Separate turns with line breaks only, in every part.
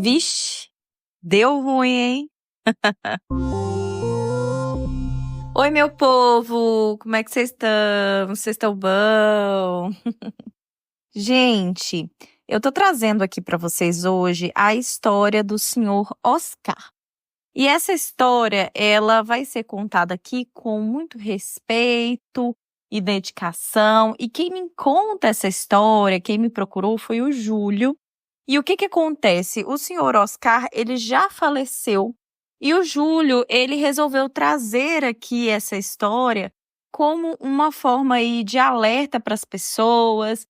Vixe, deu ruim, hein? Oi, meu povo! Como é que vocês estão? Vocês estão bom? Gente, eu tô trazendo aqui para vocês hoje a história do senhor Oscar. E essa história, ela vai ser contada aqui com muito respeito e dedicação. E quem me conta essa história, quem me procurou foi o Júlio. E o que que acontece? O senhor Oscar, ele já faleceu e o Júlio, ele resolveu trazer aqui essa história como uma forma aí de alerta para as pessoas,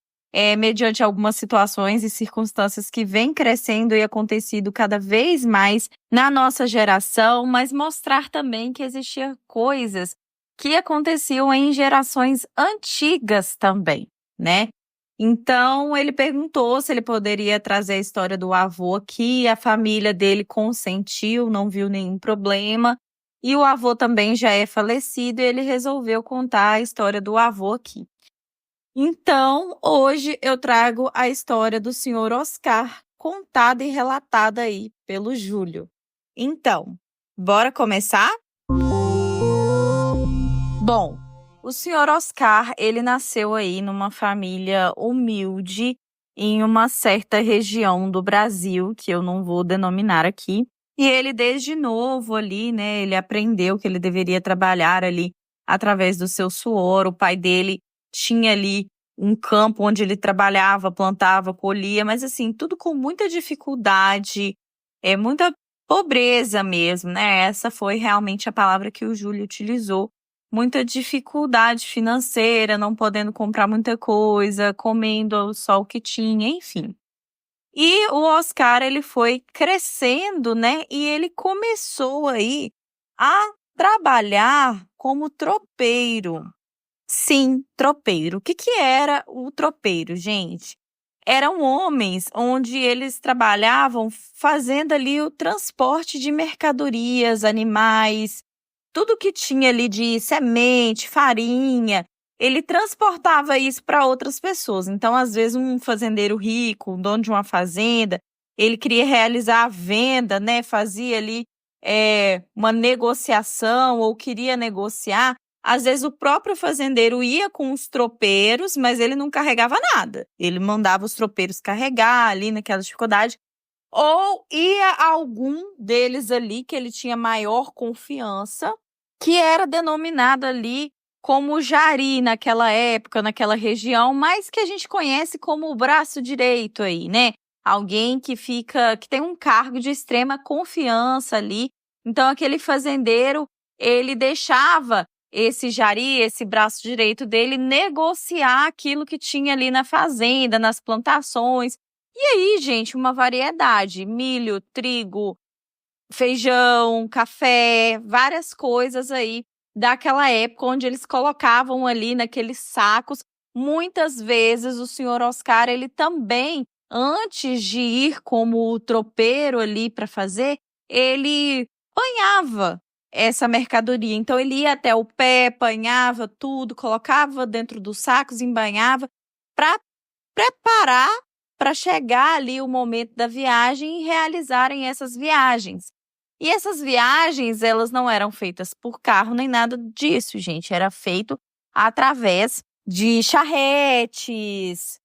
mediante algumas situações e circunstâncias que vêm crescendo e acontecido cada vez mais na nossa geração, mas mostrar também que existiam coisas que aconteciam em gerações antigas também, né? Então, ele perguntou se ele poderia trazer a história do avô aqui. A família dele consentiu, não viu nenhum problema. E o avô também já é falecido e ele resolveu contar a história do avô aqui. Então, hoje eu trago a história do senhor Oscar, contada e relatada aí pelo Júlio. Então, bora começar? Bom, o senhor Oscar, ele nasceu aí numa família humilde em uma certa região do Brasil, que eu não vou denominar aqui. E ele, desde novo ali, né, ele aprendeu que ele deveria trabalhar ali através do seu suor. O pai dele tinha ali um campo onde ele trabalhava, plantava, colhia, mas assim, tudo com muita dificuldade, muita pobreza mesmo, né? Essa foi realmente a palavra que o Júlio utilizou. Muita dificuldade financeira, não podendo comprar muita coisa, comendo só o que tinha, enfim. E o Oscar, ele foi crescendo, né? E ele começou aí a trabalhar como tropeiro. Sim, tropeiro. O que que era o tropeiro, gente? Eram homens onde eles trabalhavam fazendo ali o transporte de mercadorias, animais, tudo que tinha ali de semente, farinha, ele transportava isso para outras pessoas. Então, às vezes, um fazendeiro rico, um dono de uma fazenda, ele queria realizar a venda, né? Fazia ali uma negociação ou queria negociar. Às vezes, o próprio fazendeiro ia com os tropeiros, mas ele não carregava nada. Ele mandava os tropeiros carregar ali naquela dificuldade. Ou ia algum deles ali que ele tinha maior confiança, que era denominado ali como jari naquela época, naquela região, mas que a gente conhece como o braço direito aí, né? Alguém que tem um cargo de extrema confiança ali. Então, aquele fazendeiro, ele deixava esse jari, esse braço direito dele, negociar aquilo que tinha ali na fazenda, nas plantações. E aí, gente, uma variedade: milho, trigo, feijão, café, várias coisas aí daquela época onde eles colocavam ali naqueles sacos. Muitas vezes o senhor Oscar, ele também, antes de ir como tropeiro ali para fazer, ele banhava essa mercadoria. Então ele ia até o pé, apanhava tudo, colocava dentro dos sacos, embanhava para preparar para chegar ali o momento da viagem e realizarem essas viagens. E essas viagens, elas não eram feitas por carro nem nada disso, gente. Era feito através de charretes,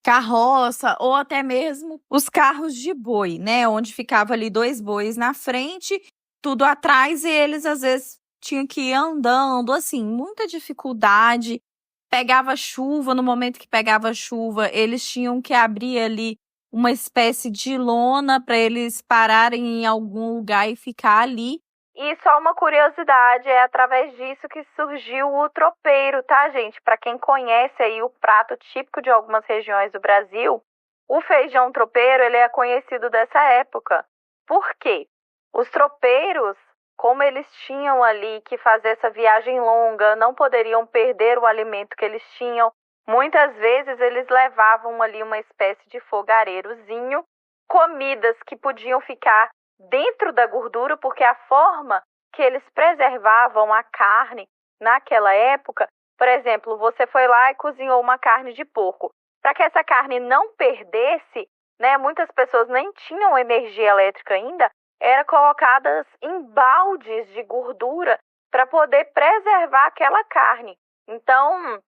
carroça ou até mesmo os carros de boi, né? Onde ficava ali 2 bois na frente, tudo atrás, e eles às vezes tinham que ir andando, assim, muita dificuldade. Pegava chuva, no momento que pegava chuva, eles tinham que abrir ali uma espécie de lona para eles pararem em algum lugar e ficar ali. E só uma curiosidade, é através disso que surgiu o tropeiro, tá, gente? Para quem conhece aí o prato típico de algumas regiões do Brasil, o feijão tropeiro, ele é conhecido dessa época. Por quê? Os tropeiros, como eles tinham ali que fazer essa viagem longa, não poderiam perder o alimento que eles tinham, muitas vezes eles levavam ali uma espécie de fogareirozinho, comidas que podiam ficar dentro da gordura, porque a forma que eles preservavam a carne naquela época, por exemplo, você foi lá e cozinhou uma carne de porco. Para que essa carne não perdesse, né, muitas pessoas nem tinham energia elétrica ainda, eram colocadas em baldes de gordura para poder preservar aquela carne. Então,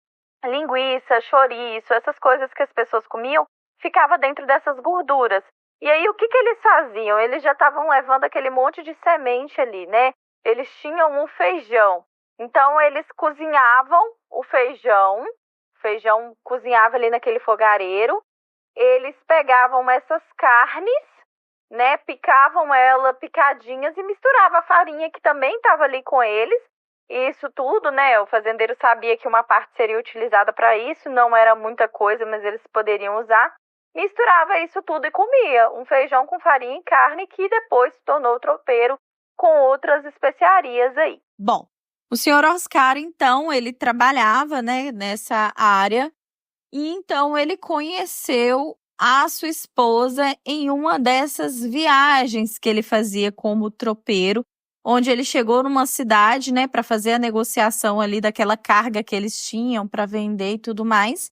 linguiça, chouriço, essas coisas que as pessoas comiam, ficava dentro dessas gorduras. E aí, o que eles faziam? Eles já estavam levando aquele monte de semente ali, né? Eles tinham um feijão. Então, eles cozinhavam o feijão cozinhava ali naquele fogareiro. Eles pegavam essas carnes, né? Picavam ela picadinhas e misturavam a farinha que também estava ali com eles. Isso tudo, né? O fazendeiro sabia que uma parte seria utilizada para isso, não era muita coisa, mas eles poderiam usar. Misturava isso tudo e comia um feijão com farinha e carne que depois se tornou tropeiro com outras especiarias aí. Bom, o senhor Oscar, então, ele trabalhava, né, nessa área e então ele conheceu a sua esposa em uma dessas viagens que ele fazia como tropeiro, onde ele chegou numa cidade, né, para fazer a negociação ali daquela carga que eles tinham para vender e tudo mais.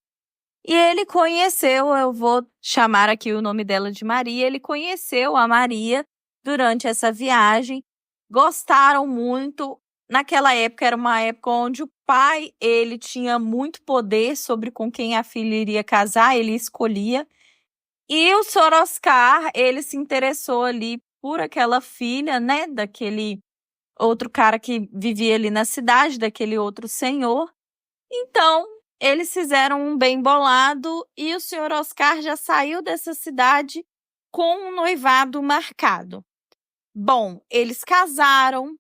E ele conheceu, eu vou chamar aqui o nome dela de Maria, ele conheceu a Maria durante essa viagem, gostaram muito. Naquela época era uma época onde o pai, ele tinha muito poder sobre com quem a filha iria casar, ele escolhia. E o Sr. Oscar, ele se interessou ali por aquela filha, né, daquele outro cara que vivia ali na cidade, daquele outro senhor. Então, eles fizeram um bem bolado e o Sr. Oscar já saiu dessa cidade com um noivado marcado. Bom, eles casaram.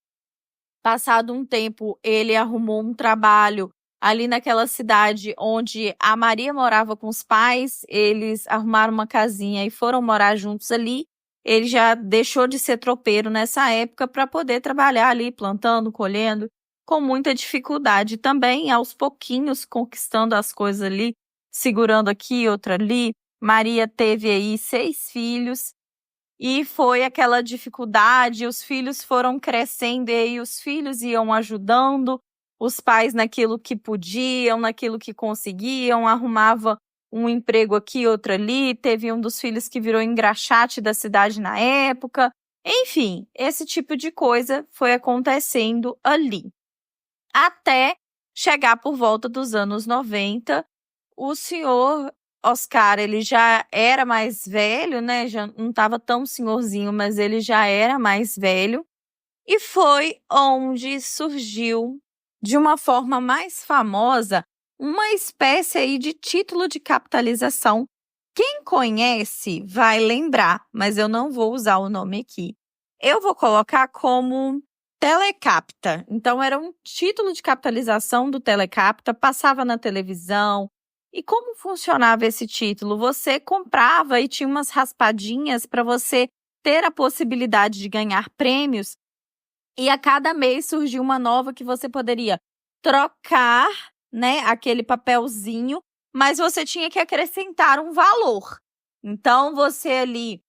Passado um tempo, ele arrumou um trabalho ali naquela cidade onde a Maria morava com os pais. Eles arrumaram uma casinha e foram morar juntos ali. Ele já deixou de ser tropeiro nessa época para poder trabalhar ali, plantando, colhendo, com muita dificuldade também, aos pouquinhos conquistando as coisas ali, segurando aqui, outra ali. Maria teve aí 6 filhos e foi aquela dificuldade, os filhos foram crescendo e aí os filhos iam ajudando os pais naquilo que podiam, naquilo que conseguiam, arrumava um emprego aqui, outro ali, teve um dos filhos que virou engraxate da cidade na época. Enfim, esse tipo de coisa foi acontecendo ali. Até chegar por volta dos anos 90, o senhor Oscar, ele já era mais velho, né? Já não estava tão senhorzinho, mas ele já era mais velho. E foi onde surgiu, de uma forma mais famosa, uma espécie aí de título de capitalização. Quem conhece vai lembrar, mas eu não vou usar o nome aqui. Eu vou colocar como Telecapta. Então, era um título de capitalização do Telecapta, passava na televisão. E como funcionava esse título? Você comprava e tinha umas raspadinhas para você ter a possibilidade de ganhar prêmios. E a cada mês surgia uma nova que você poderia trocar, né, aquele papelzinho, mas você tinha que acrescentar um valor. Então, você ali,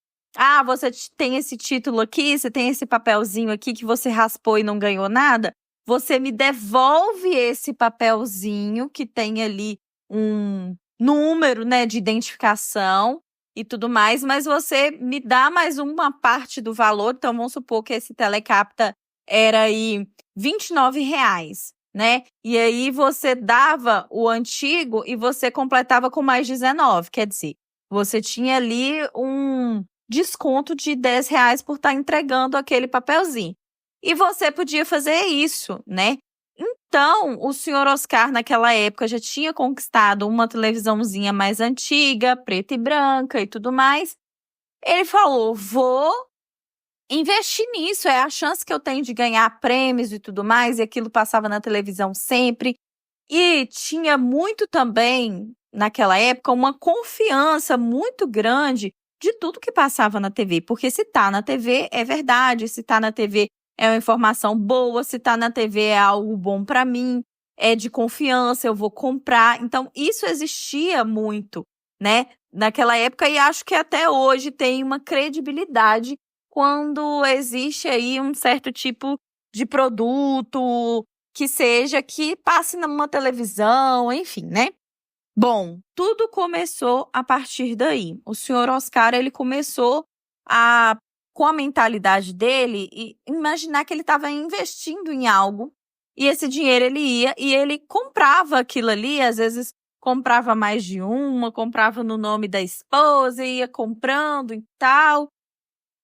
você tem esse título aqui, você tem esse papelzinho aqui que você raspou e não ganhou nada, você me devolve esse papelzinho que tem ali um número, né, de identificação e tudo mais, mas você me dá mais uma parte do valor. Então, vamos supor que esse Telecapta era aí R$29, né? E aí você dava o antigo e você completava com mais 19, quer dizer, você tinha ali um desconto de R$10 por estar entregando aquele papelzinho. E você podia fazer isso, né? Então, o senhor Oscar, naquela época, já tinha conquistado uma televisãozinha mais antiga, preta e branca e tudo mais. Ele falou, vou investir nisso, é a chance que eu tenho de ganhar prêmios e tudo mais, e aquilo passava na televisão sempre. E tinha muito também, naquela época, uma confiança muito grande de tudo que passava na TV, porque se tá na TV é verdade, se tá na TV é uma informação boa, se tá na TV é algo bom para mim, é de confiança, eu vou comprar. Então, isso existia muito, né, naquela época, e acho que até hoje tem uma credibilidade quando existe aí um certo tipo de produto que passe numa televisão, enfim, né? Bom, tudo começou a partir daí. O senhor Oscar, ele começou a, com a mentalidade dele, imaginar que ele estava investindo em algo e esse dinheiro ele ia e ele comprava aquilo ali, às vezes comprava mais de uma, comprava no nome da esposa, ia comprando e tal.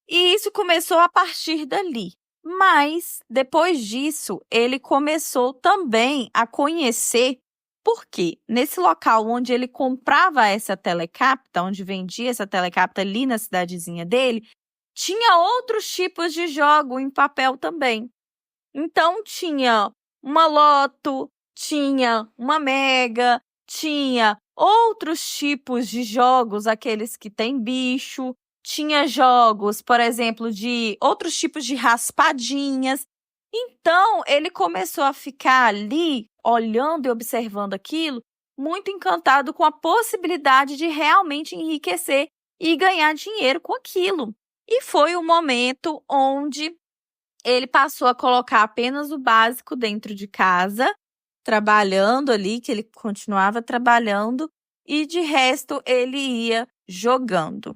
E isso começou a partir dali. Mas, depois disso, ele começou também a conhecer, porque nesse local onde ele comprava essa telecapta, onde vendia essa telecapta ali na cidadezinha dele, tinha outros tipos de jogo em papel também. Então, tinha uma loto, tinha uma mega, tinha outros tipos de jogos, aqueles que tem bicho, tinha jogos, por exemplo, de outros tipos de raspadinhas. Então, ele começou a ficar ali, olhando e observando aquilo, muito encantado com a possibilidade de realmente enriquecer e ganhar dinheiro com aquilo. E foi o momento onde ele passou a colocar apenas o básico dentro de casa, trabalhando ali, que ele continuava trabalhando, e de resto ele ia jogando.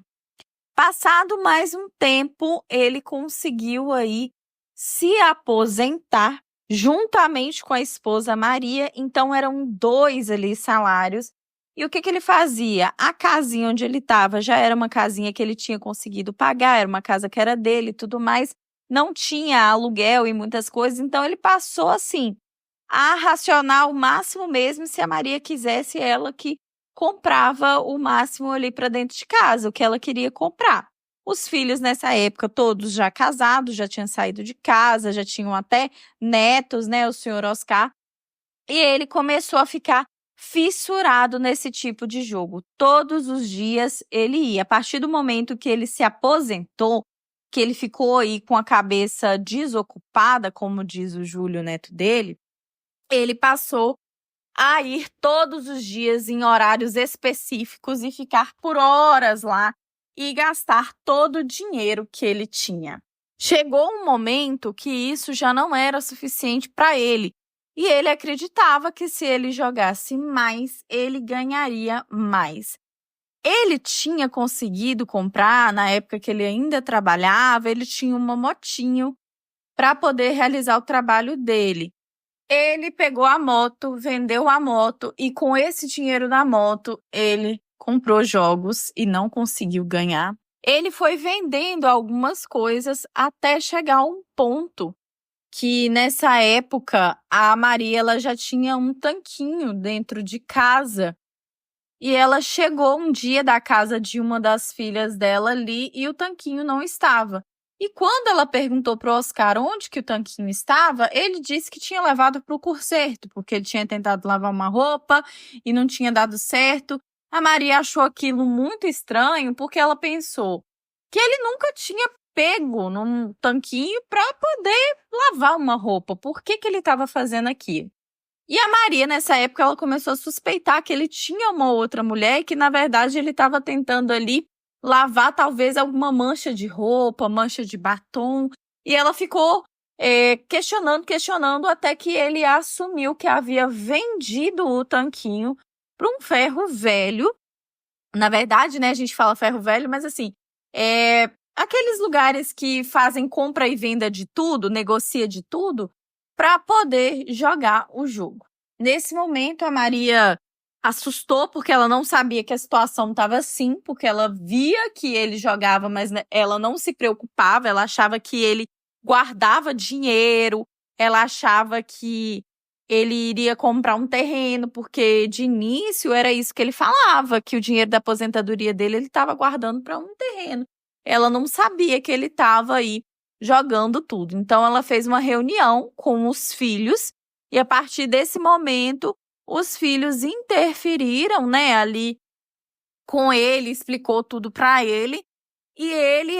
Passado mais um tempo, ele conseguiu aí se aposentar juntamente com a esposa Maria, então eram 2 ali salários. E o que ele fazia? A casinha onde ele estava já era uma casinha que ele tinha conseguido pagar, era uma casa que era dele e tudo mais, não tinha aluguel e muitas coisas, então ele passou assim a racionar o máximo mesmo, se a Maria quisesse, ela que comprava o máximo ali para dentro de casa, o que ela queria comprar. Os filhos nessa época todos já casados, já tinham saído de casa, já tinham até netos, né, o senhor Oscar. E ele começou a ficar fissurado nesse tipo de jogo. Todos os dias ele ia. A partir do momento que ele se aposentou, que ele ficou aí com a cabeça desocupada, como diz o Júlio, neto dele, ele passou a ir todos os dias em horários específicos e ficar por horas lá e gastar todo o dinheiro que ele tinha. Chegou um momento que isso já não era suficiente para ele e ele acreditava que se ele jogasse mais, ele ganharia mais. Ele tinha conseguido comprar, na época que ele ainda trabalhava, ele tinha uma motinho para poder realizar o trabalho dele. Ele pegou a moto, vendeu a moto e com esse dinheiro da moto, ele comprou jogos e não conseguiu ganhar. Ele foi vendendo algumas coisas até chegar a um ponto que nessa época a Maria ela já tinha um tanquinho dentro de casa. E ela chegou um dia da casa de uma das filhas dela ali e o tanquinho não estava. E quando ela perguntou para o Oscar onde que o tanquinho estava, ele disse que tinha levado para o conserto, porque ele tinha tentado lavar uma roupa e não tinha dado certo. A Maria achou aquilo muito estranho, porque ela pensou que ele nunca tinha pego num tanquinho para poder lavar uma roupa. Por que ele estava fazendo aquilo? E a Maria, nessa época, ela começou a suspeitar que ele tinha uma outra mulher e que, na verdade, ele estava tentando ali lavar talvez alguma mancha de roupa, mancha de batom. E ela ficou questionando, até que ele assumiu que havia vendido o tanquinho para um ferro velho. Na verdade, né, a gente fala ferro velho, mas assim, aqueles lugares que fazem compra e venda de tudo, negocia de tudo, para poder jogar o jogo. Nesse momento, a Maria assustou porque ela não sabia que a situação estava assim, porque ela via que ele jogava, mas ela não se preocupava, ela achava que ele guardava dinheiro, ela achava que ele iria comprar um terreno, porque de início era isso que ele falava, que o dinheiro da aposentadoria dele ele estava guardando para um terreno. Ela não sabia que ele estava aí jogando tudo. Então, ela fez uma reunião com os filhos e, a partir desse momento, os filhos interferiram, né, ali com ele, explicou tudo para ele e ele,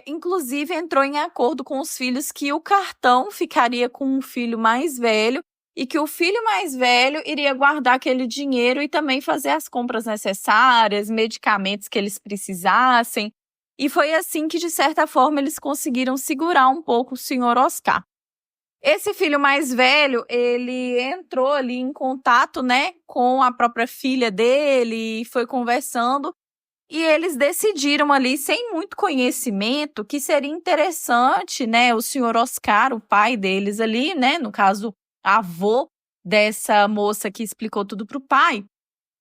inclusive, entrou em acordo com os filhos que o cartão ficaria com o filho mais velho e que o filho mais velho iria guardar aquele dinheiro e também fazer as compras necessárias, medicamentos que eles precisassem. E foi assim que, de certa forma, eles conseguiram segurar um pouco o senhor Oscar. Esse filho mais velho, ele entrou ali em contato, né, com a própria filha dele e foi conversando. E eles decidiram ali, sem muito conhecimento, que seria interessante, né, o senhor Oscar, o pai deles ali, né, no caso, avô dessa moça que explicou tudo para o pai,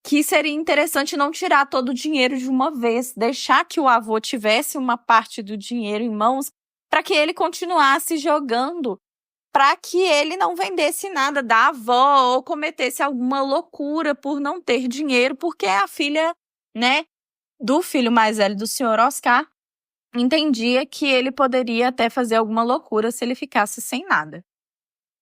que seria interessante não tirar todo o dinheiro de uma vez, deixar que o avô tivesse uma parte do dinheiro em mãos para que ele continuasse jogando, para que ele não vendesse nada da avó ou cometesse alguma loucura por não ter dinheiro, porque a filha, né, do filho mais velho do senhor Oscar entendia que ele poderia até fazer alguma loucura se ele ficasse sem nada.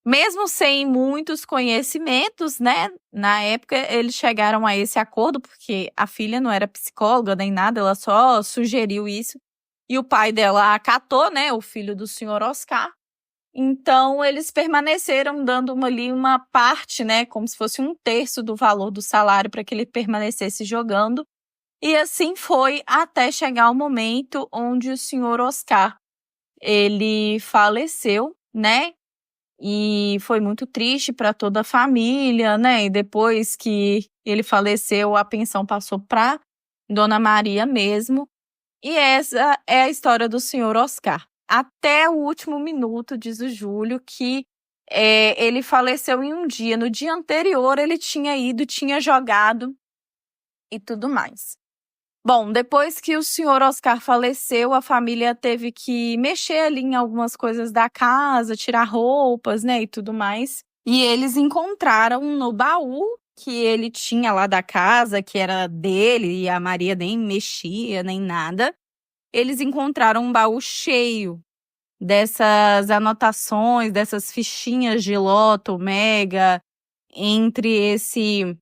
Mesmo sem muitos conhecimentos, né, na época eles chegaram a esse acordo, porque a filha não era psicóloga nem nada, ela só sugeriu isso, e o pai dela acatou, né, o filho do senhor Oscar. Então, eles permaneceram dando ali uma parte, né, como se fosse 1/3 do valor do salário para que ele permanecesse jogando. E assim foi até chegar o momento onde o senhor Oscar, ele faleceu, né? E foi muito triste para toda a família, né? E depois que ele faleceu, a pensão passou para Dona Maria mesmo. E essa é a história do senhor Oscar. Até o último minuto, diz o Júlio, que ele faleceu em um dia. No dia anterior, ele tinha ido, tinha jogado e tudo mais. Bom, depois que o senhor Oscar faleceu, a família teve que mexer ali em algumas coisas da casa, tirar roupas, né, e tudo mais. E eles encontraram no baú que ele tinha lá da casa, que era dele, e a Maria nem mexia, nem nada. Eles encontraram um baú cheio dessas anotações, dessas fichinhas de loto, mega, entre esse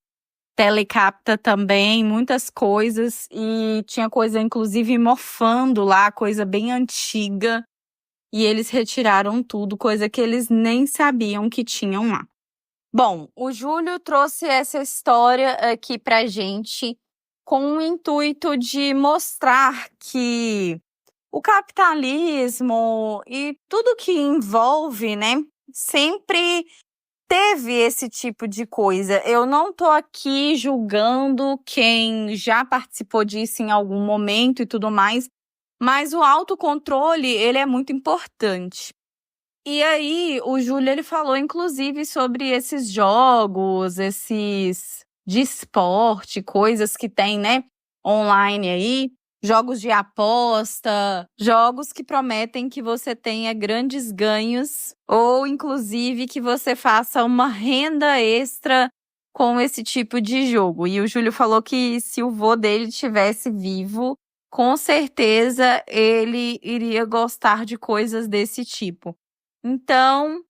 telecapta também, muitas coisas, e tinha coisa inclusive mofando lá, coisa bem antiga, e eles retiraram tudo, coisa que eles nem sabiam que tinham lá. Bom, o Júlio trouxe essa história aqui pra gente com o intuito de mostrar que o capitalismo e tudo que envolve, né, sempre teve esse tipo de coisa. Eu não tô aqui julgando quem já participou disso em algum momento e tudo mais, mas o autocontrole, ele é muito importante. E aí, o Júlio, ele falou, inclusive, sobre esses jogos, esses de esporte, coisas que tem, né, online aí, jogos de aposta, jogos que prometem que você tenha grandes ganhos ou, inclusive, que você faça uma renda extra com esse tipo de jogo. E o Júlio falou que se o vô dele estivesse vivo, com certeza ele iria gostar de coisas desse tipo. Então,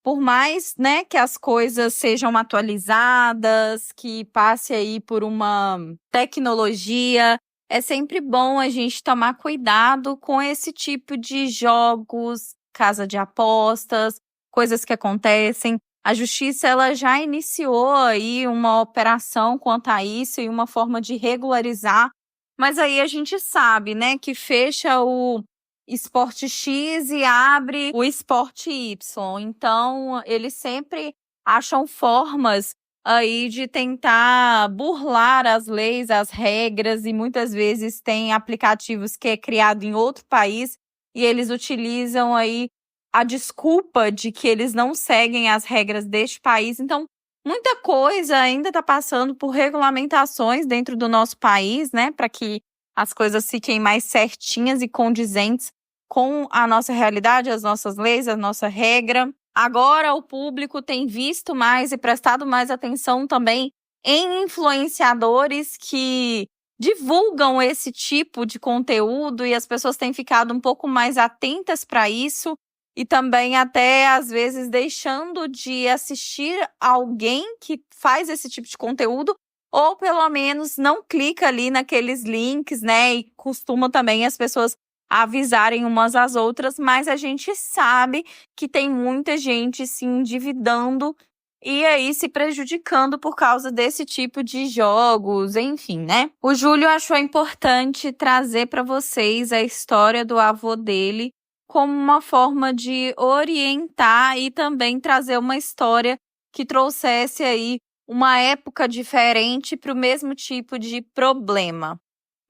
por mais, né, que as coisas sejam atualizadas, que passe aí por uma tecnologia, é sempre bom a gente tomar cuidado com esse tipo de jogos, casa de apostas, coisas que acontecem. A justiça, ela já iniciou aí uma operação quanto a isso e uma forma de regularizar, mas aí a gente sabe, né, que fecha o esporte X e abre o esporte Y. Então, eles sempre acham formas aí de tentar burlar as leis, as regras, e muitas vezes tem aplicativos que é criado em outro país e eles utilizam aí a desculpa de que eles não seguem as regras deste país. Então, muita coisa ainda está passando por regulamentações dentro do nosso país, né, para que as coisas fiquem mais certinhas e condizentes com a nossa realidade, as nossas leis, a nossa regra. Agora o público tem visto mais e prestado mais atenção também em influenciadores que divulgam esse tipo de conteúdo e as pessoas têm ficado um pouco mais atentas para isso e também até às vezes deixando de assistir alguém que faz esse tipo de conteúdo ou pelo menos não clica ali naqueles links, né? E costuma também as pessoas avisarem umas às outras, mas a gente sabe que tem muita gente se endividando e aí se prejudicando por causa desse tipo de jogos, enfim, né? O Júlio achou importante trazer para vocês a história do avô dele, como uma forma de orientar e também trazer uma história que trouxesse aí uma época diferente para o mesmo tipo de problema.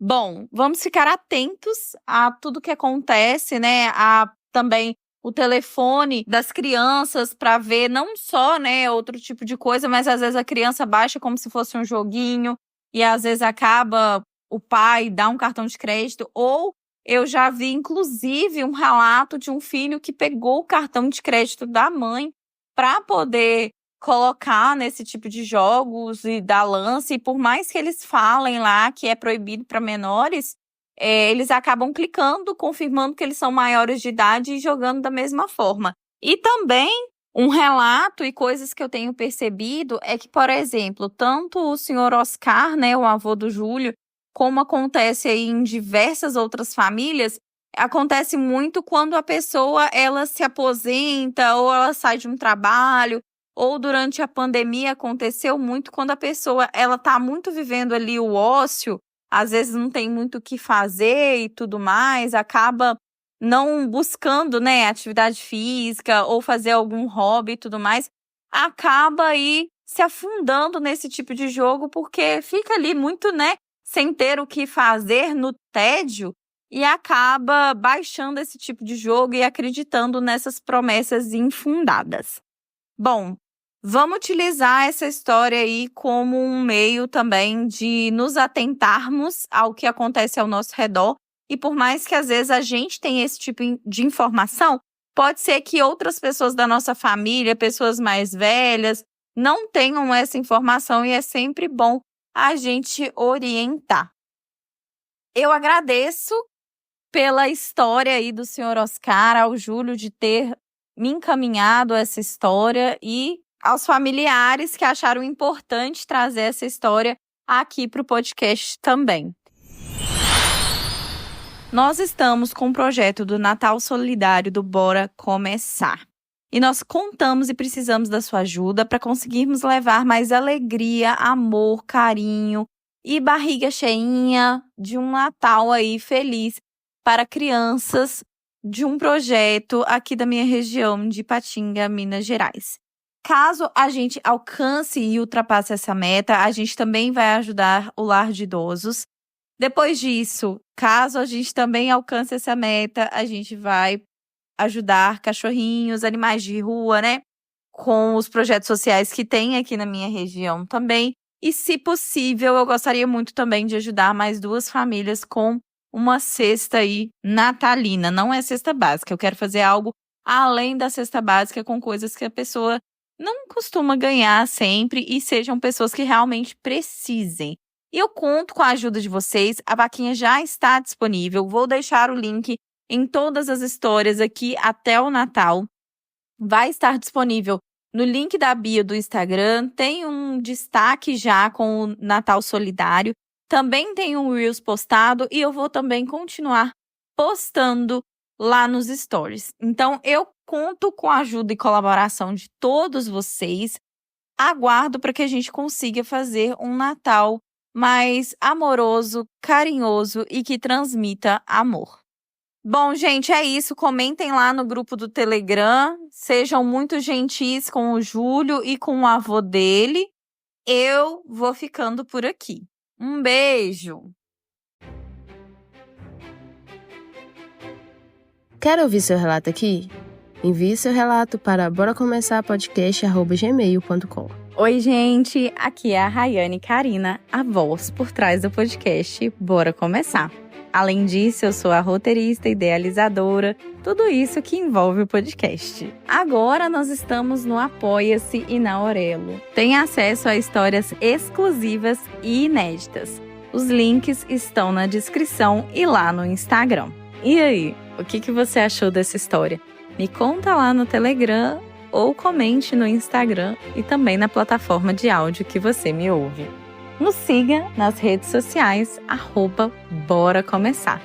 Bom, vamos ficar atentos a tudo que acontece, né? A também o telefone das crianças para ver não só, né, outro tipo de coisa, mas às vezes a criança baixa como se fosse um joguinho e às vezes acaba o pai dá um cartão de crédito, ou eu já vi inclusive um relato de um filho que pegou o cartão de crédito da mãe para poder colocar nesse tipo de jogos e dar lance, e por mais que eles falem lá que é proibido para menores, eles acabam clicando, confirmando que eles são maiores de idade e jogando da mesma forma. E também um relato e coisas que eu tenho percebido é que, por exemplo, tanto o senhor Oscar, né, o avô do Júlio, como acontece aí em diversas outras famílias, acontece muito quando a pessoa ela se aposenta ou ela sai de um trabalho, ou durante a pandemia aconteceu muito quando a pessoa ela está muito vivendo ali o ócio, às vezes não tem muito o que fazer e tudo mais, acaba não buscando, né, atividade física ou fazer algum hobby e tudo mais, acaba aí se afundando nesse tipo de jogo porque fica ali muito, né, sem ter o que fazer no tédio e acaba baixando esse tipo de jogo e acreditando nessas promessas infundadas. Bom, vamos utilizar essa história aí como um meio também de nos atentarmos ao que acontece ao nosso redor. E por mais que às vezes a gente tenha esse tipo de informação, pode ser que outras pessoas da nossa família, pessoas mais velhas, não tenham essa informação e é sempre bom a gente orientar. Eu agradeço pela história aí do senhor Oscar, ao Júlio, de ter me encaminhado essa história e aos familiares que acharam importante trazer essa história aqui para o podcast também. Nós estamos com o projeto do Natal Solidário do Bora Começar. E nós contamos e precisamos da sua ajuda para conseguirmos levar mais alegria, amor, carinho e barriga cheinha de um Natal aí feliz para crianças de um projeto aqui da minha região de Ipatinga, Minas Gerais. Caso a gente alcance e ultrapasse essa meta, a gente também vai ajudar o lar de idosos. Depois disso, caso a gente também alcance essa meta, a gente vai ajudar cachorrinhos, animais de rua, né? Com os projetos sociais que tem aqui na minha região também. E, se possível, eu gostaria muito também de ajudar mais 2 famílias com uma cesta aí natalina. Não é cesta básica, eu quero fazer algo além da cesta básica com coisas que a pessoa não costuma ganhar sempre e sejam pessoas que realmente precisem. E eu conto com a ajuda de vocês, a vaquinha já está disponível, vou deixar o link em todas as histórias aqui até o Natal. Vai estar disponível no link da bio do Instagram, tem um destaque já com o Natal Solidário, também tem um Reels postado e eu vou também continuar postando lá nos stories. Então, eu conto com a ajuda e colaboração de todos vocês. Aguardo para que a gente consiga fazer um Natal mais amoroso, carinhoso e que transmita amor. Bom, gente, é isso. Comentem lá no grupo do Telegram. Sejam muito gentis com o Júlio e com o avô dele. Eu vou ficando por aqui. Um beijo!
Quer ouvir seu relato aqui? Envie seu relato para boracomeçarpodcast@gmail.com.
Oi, gente! Aqui é a Rayane Karina, a voz por trás do podcast Bora Começar. Além disso, eu sou a roteirista, idealizadora, tudo isso que envolve o podcast. Agora nós estamos no Apoia-se e na Orelo. Tem acesso a histórias exclusivas e inéditas. Os links estão na descrição e lá no Instagram. E aí, o que você achou dessa história? Me conta lá no Telegram ou comente no Instagram e também na plataforma de áudio que você me ouve. Nos siga nas redes sociais, @Bora Começar.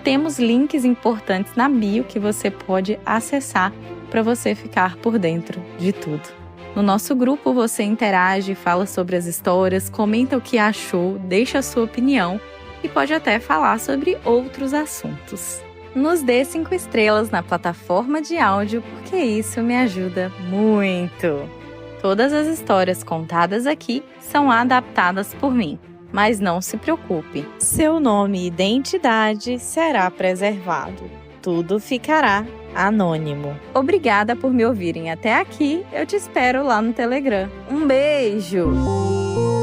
Temos links importantes na bio que você pode acessar para você ficar por dentro de tudo. No nosso grupo você interage, fala sobre as histórias, comenta o que achou, deixa a sua opinião e pode até falar sobre outros assuntos. nos dê 5 estrelas na plataforma de áudio, porque isso me ajuda muito. Todas as histórias contadas aqui são adaptadas por mim, mas não se preocupe, seu nome e identidade será preservado. Tudo ficará anônimo. Obrigada por me ouvirem até aqui, eu te espero lá no Telegram. Um beijo!